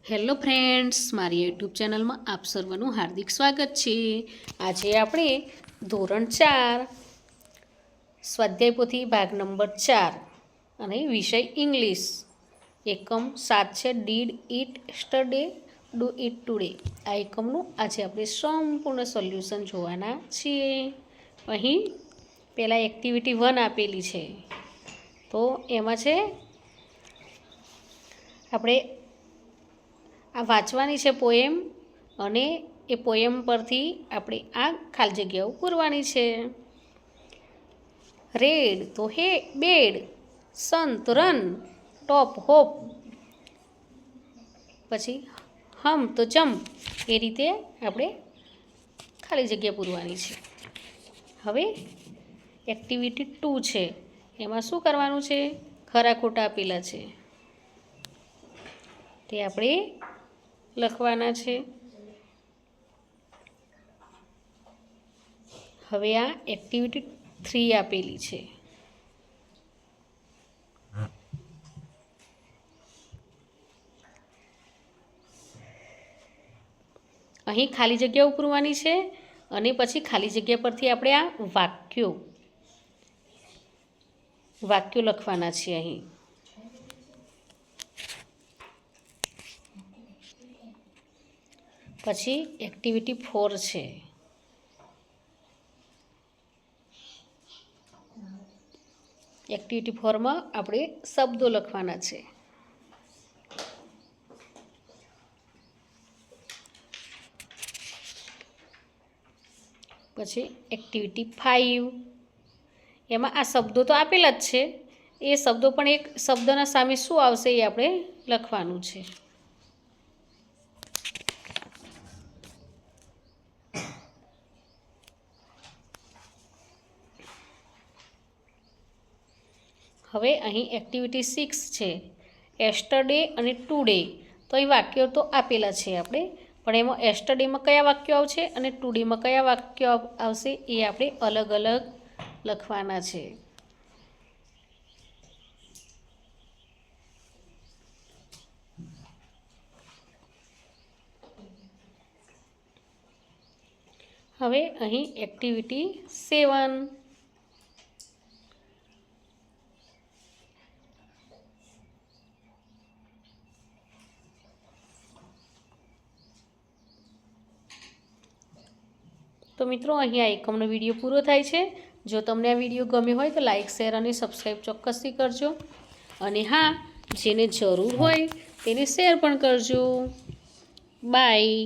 Hello friends, મારી YouTube ચેનલમાં આપ સર્વનું હાર્દિક સ્વાગત છે। આજે આપણે ધોરણ 4 સ્વાધ્યાય પોથી ભાગ નંબર 4 અને વિષય ઇંગ્લિશ એકમ 7 છે did it yesterday do it today. આ એકમનું આજે આપણે સંપૂર્ણ સોલ્યુશન જોવાના છીએ। અહીં પહેલાં એક્ટિવિટી 1 આપેલી છે, તો એમાં છે આપણે આ વાંચવાની છે પોએમ, અને એ પોએમ પરથી આપણે આ ખાલી જગ્યાઓ પૂરવાની છે। રેડ તો હે બેડ, સન તો રન, ટોપ હોપ, પછી હમ તો જમ્પ, એ રીતે આપણે ખાલી જગ્યા પૂરવાની છે। હવે એક્ટિવિટી 2 છે, એમાં શું કરવાનું છે? ખરા ખોટા આપેલા છે તે આપણે લખવાના છે। હવે આ એક્ટિવિટી 3 આપેલી છે, અહીં ખાલી જગ્યાઓ પૂરવાની છે, અને પછી ખાલી જગ્યા પરથી આપણે આ વાક્યો લખવાના છે। અહીં પછી એક્ટિવિટી 4 છે, એક્ટિવિટી 4માં આપણે શબ્દો લખવાના છે। પછી એક્ટિવિટી 5, એમાં આ શબ્દો તો આપેલા જ છે, એ શબ્દો પણ એક શબ્દના સામે શું આવશે એ આપણે લખવાનું છે। હવે અહીં એક્ટિવિટી 6 છે, એસ્ટરડે અને ટુડે। તો અહીં વાક્યો તો આપેલા છે આપણે, પણ એમાં એસ્ટરડેમાં કયા વાક્યો આવશે અને ટુડેમાં કયા વાક્યો આવશે એ આપણે અલગ અલગ લખવાના છે। હવે અહીં એક્ટિવિટી 7, તો મિત્રો અહીં આ એકમનો વિડીયો પૂરો થાય છે। જો તમને આ વિડીયો ગમ્યો હોય તો લાઇક, શેર અને સબસ્ક્રાઈબ ચોક્કસથી કરજો, અને હા, જેને જરૂર હોય તેને શેર પણ કરજો। બાય।